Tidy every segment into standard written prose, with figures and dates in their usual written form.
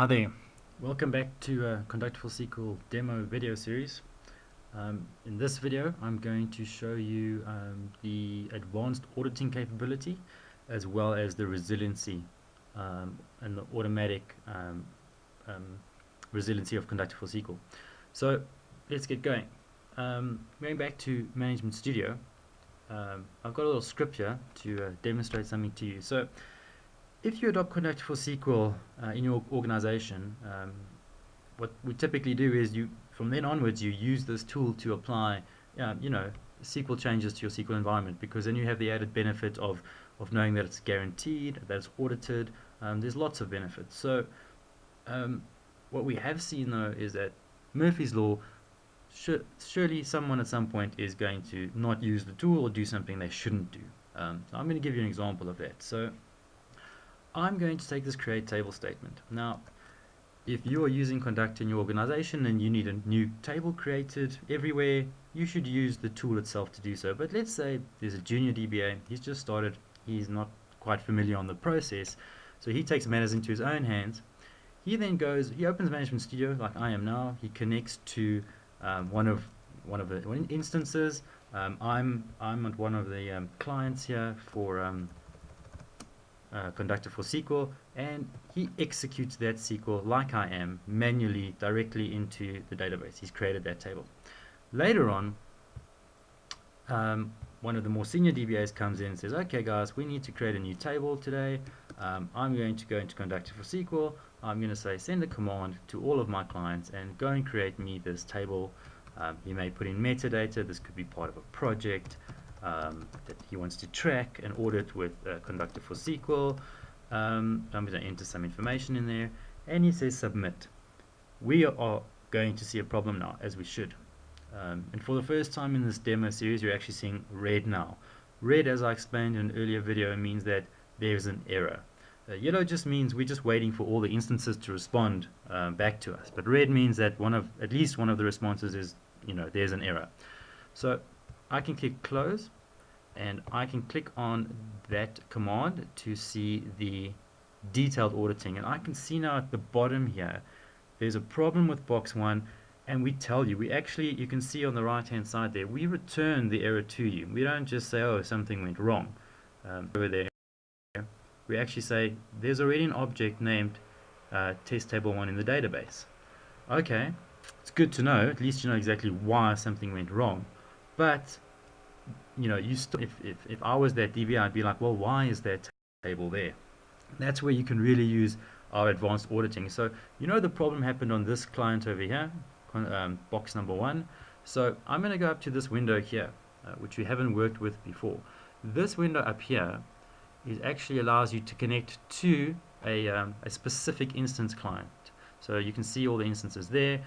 Hi there, welcome back to Conductable SQL Demo Video Series. In this video I'm going to show you the advanced auditing capability as well as the resiliency and the automatic resiliency of Conductable SQL. So let's get going. Going back to Management Studio, I've got a little script here to demonstrate something to you. So if you adopt Conductable SQL in your organization, what we typically do is from then onwards, you use this tool to apply, SQL changes to your SQL environment, because then you have the added benefit of knowing that it's guaranteed, that it's audited. There's lots of benefits. So what we have seen though is that Murphy's Law, surely someone at some point is going to not use the tool or do something they shouldn't do. So I'm going to give you an example of that. So I'm going to take this create table statement. Now, if you are using Conduct in your organization and you need a new table created everywhere, you should use the tool itself to do so. But let's say there's a junior DBA, he's just started, he's not quite familiar on the process, so he takes matters into his own hands. He then goes, he opens Management Studio like I am now, he connects to one of the instances. I'm at one of the clients here for Conductable SQL, and he executes that SQL like I am, manually, directly into the database. He's created that table. Later on, one of the more senior DBAs comes in and says, okay guys, we need to create a new table today. I'm going to go into Conductable SQL. I'm going to say send a command to all of my clients and go and create me this table. You may put in metadata. This could be part of a project that he wants to track and audit with Conductable SQL. I'm going to enter some information in there, and he says submit. We are going to see a problem now, as we should. And for the first time in this demo series, you're actually seeing red now. Red, as I explained in an earlier video, means that there's an error. Yellow just means we're just waiting for all the instances to respond back to us. But red means that at least one of the responses is, there's an error. So I can click close, and I can click on that command to see the detailed auditing, and I can see now at the bottom here there's a problem with box 1, and we tell you, you can see on the right hand side there, we return the error to you. We don't just say, oh, something went wrong. Over there we actually say there's already an object named test table 1 in the database. Okay, it's good to know, at least you know exactly why something went wrong. But if I was that DBA, I'd be like, well, why is that table there? That's where you can really use our advanced auditing. So the problem happened on this client over here, box number 1. So I'm going to go up to this window here, which we haven't worked with before. This window up here actually allows you to connect to a specific instance client. So you can see all the instances there.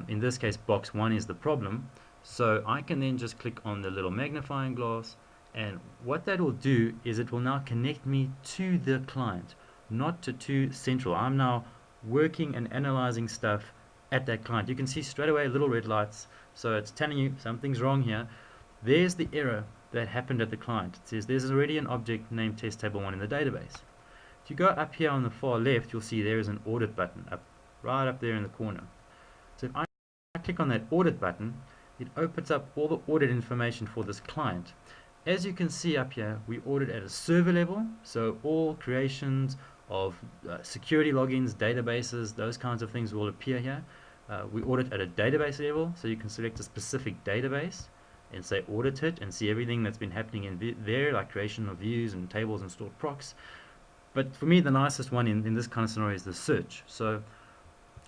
In this case, box 1 is the problem. So I can then just click on the little magnifying glass, and what that will do is it will now connect me to the client, not to central. I'm now working and analyzing stuff at that client. You can see straight away little red lights, so it's telling you something's wrong here. There's the error that happened at the client. It says there's already an object named test table 1 in the database. If you go up here on the far left, you'll see there is an audit button right up there in the corner. So if I click on that audit button, it opens up all the audit information for this client. As you can see up here, we audit at a server level, so all creations of security logins, databases, those kinds of things will appear here. We audit at a database level, so you can select a specific database and say audit it and see everything that's been happening in there, like creation of views and tables and stored procs. But for me, the nicest one in this kind of scenario is the search. So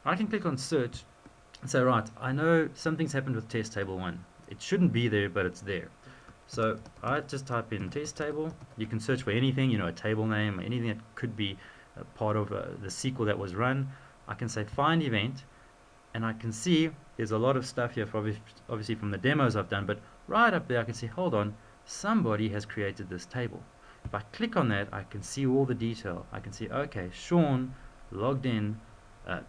I can click on search and say, right, I know something's happened with test table 1. It shouldn't be there, but it's there. So I just type in test table. You can search for anything, a table name, or anything that could be a part of the SQL that was run. I can say find event, and I can see there's a lot of stuff here, obviously from the demos I've done, but right up there I can see, hold on, somebody has created this table. If I click on that, I can see all the detail. I can see, okay, Sean logged in at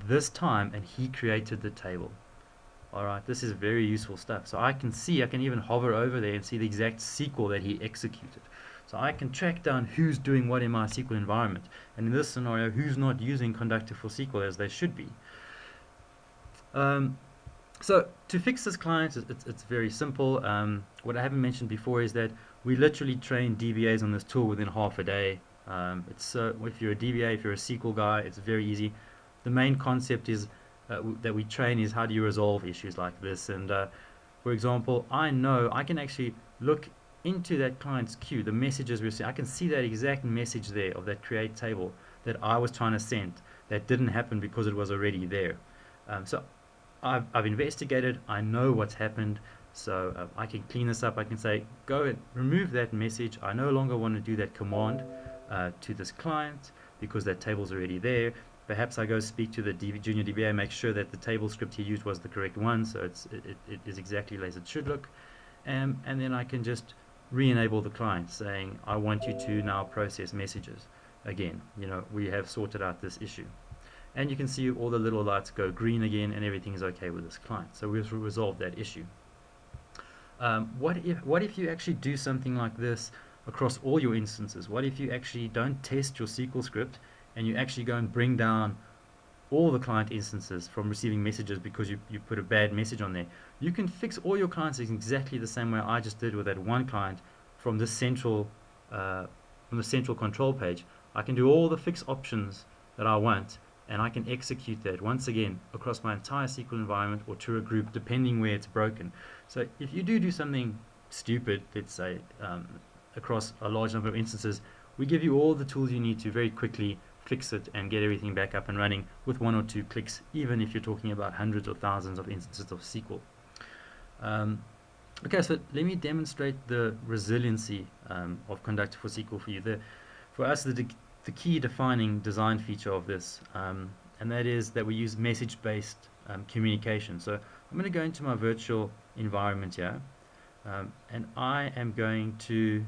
this time, and he created the table. Alright, this is very useful stuff. So I can even hover over there and see the exact SQL that he executed. So I can track down who's doing what in my SQL environment, and in this scenario, who's not using Conductor for SQL as they should be. So to fix this client, it's very simple. What I haven't mentioned before is that we literally train DBAs on this tool within half a day. If you're a DBA, if you're a SQL guy, it's very easy. The main concept is that we train is how do you resolve issues like this. And for example, I know I can actually look into that client's queue, the messages we're seeing. I can see that exact message there of that create table that I was trying to send that didn't happen because it was already there. So I've investigated, I know what's happened, so I can clean this up. I can say, go and remove that message. I no longer want to do that command to this client because that table's already there. Perhaps I go speak to the junior DBA, make sure that the table script he used was the correct one, so it is exactly as it should look. And then I can just re-enable the client saying, I want you to now process messages. Again, we have sorted out this issue. And you can see all the little lights go green again and everything is okay with this client. So we've resolved that issue. What if you actually do something like this across all your instances? What if you actually don't test your SQL script and you actually go and bring down all the client instances from receiving messages because you put a bad message on there? You can fix all your clients in exactly the same way I just did with that one client from the central control page. I can do all the fix options that I want, and I can execute that once again across my entire SQL environment or to a group depending where it's broken. So if you do something stupid, let's say across a large number of instances, we give you all the tools you need to very quickly fix it and get everything back up and running with 1 or 2 clicks, even if you're talking about hundreds or thousands of instances of SQL. Okay, so let me demonstrate the resiliency of Conductor for SQL for you. For us, the key defining design feature of this, and that is that we use message-based communication. So I'm going to go into my virtual environment here, and I am going to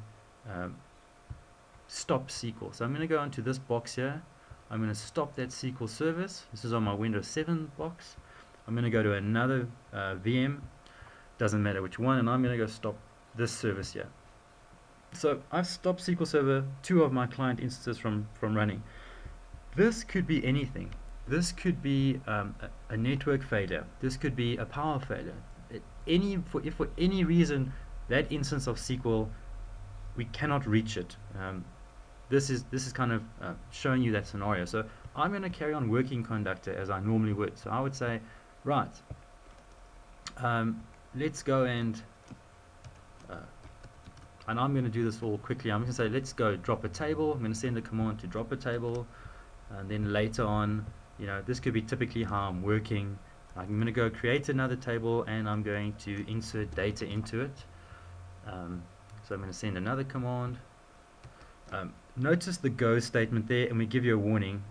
stop SQL. So I'm going to go into this box here. I'm going to stop that SQL service. This is on my Windows 7 box. I'm going to go to another VM, doesn't matter which one, and I'm going to go stop this service here. So I've stopped SQL Server 2 of my client instances from running. This could be anything. This could be a network failure. This could be a power failure. If for any reason that instance of SQL we cannot reach it, this is kind of showing you that scenario. So I'm going to carry on working Conductor as I normally would. So I would say, right, let's go and I'm going to do this all quickly. I'm going to say, let's go drop a table. I'm going to send a command to drop a table, and then later on, this could be typically how I'm working. I'm going to go create another table, and I'm going to insert data into it. So I'm going to send another command. Notice the go statement there, and we give you a warning.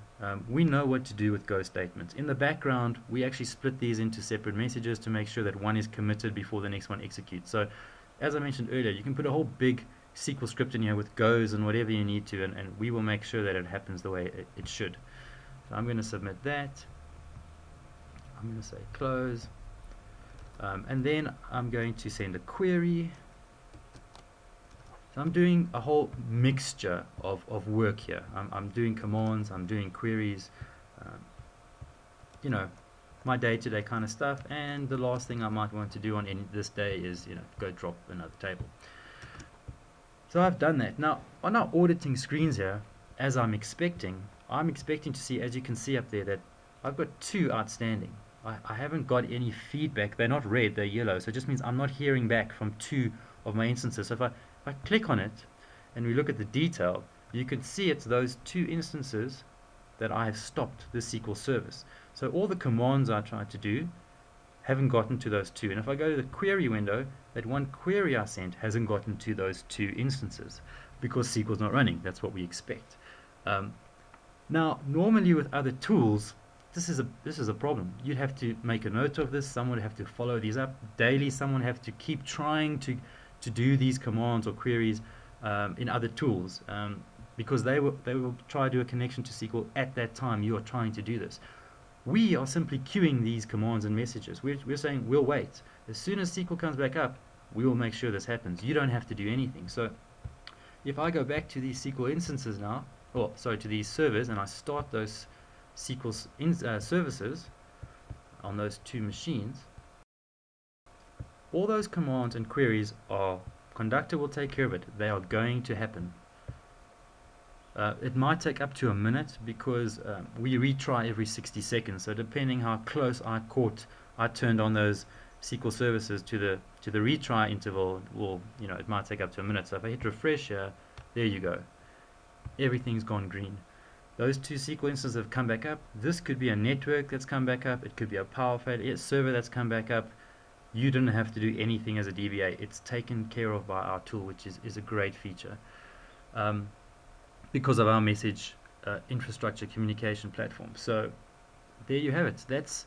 We know what to do with go statements. In the background, we actually split these into separate messages to make sure that one is committed before the next one executes. So as I mentioned earlier, you can put a whole big SQL script in here with goes and whatever you need to, and we will make sure that it happens the way it should. So I'm going to submit that. I'm going to say close. And then I'm going to send a query. So I'm doing a whole mixture of work here. I'm doing commands, I'm doing queries, my day-to-day kind of stuff, and the last thing I might want to do on this day is go drop another table. So I've done that. Now on our auditing screens here, as I'm expecting to see, as you can see up there, that I've got 2 outstanding. I haven't got any feedback. They're not red, they're yellow, so it just means I'm not hearing back from 2 of my instances. So if I click on it and we look at the detail, you can see it's those 2 instances that I have stopped the SQL service. So all the commands I tried to do haven't gotten to those 2. And if I go to the query window, that one query I sent hasn't gotten to those 2 instances because SQL's not running. That's what we expect. Now, normally with other tools, this is a problem. You'd have to make a note of this. Someone would have to follow these up daily. Someone would have to keep trying to do these commands or queries in other tools, because they will try to do a connection to SQL at that time you are trying to do this. We are simply queuing these commands and messages. We're saying we'll wait. As soon as SQL comes back up, we will make sure this happens. You don't have to do anything. So if I go back to these SQL instances now, or sorry, to these servers, and I start those SQL services on those two machines, all those commands and queries are, Conductor will take care of it. They are going to happen. It might take up to a minute because we retry every 60 seconds. So depending how close I turned on those SQL services to the retry interval, it might take up to a minute. So if I hit refresh here, there you go. Everything's gone green. Those two SQL instances have come back up. This could be a network that's come back up. It could be a power failure server that's come back up. You didn't have to do anything as a DBA. It's taken care of by our tool, which is a great feature. Because of our message infrastructure communication platform. So there you have it. That's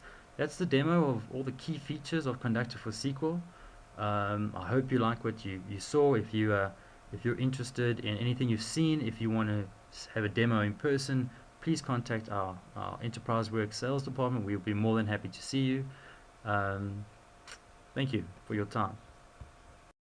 the demo of all the key features of Conductor for SQL. I hope you like what you saw. If you're interested in anything you've seen, if you want to have a demo in person, please contact our Enterprise Work Sales Department. We'll be more than happy to see you. Thank you for your time.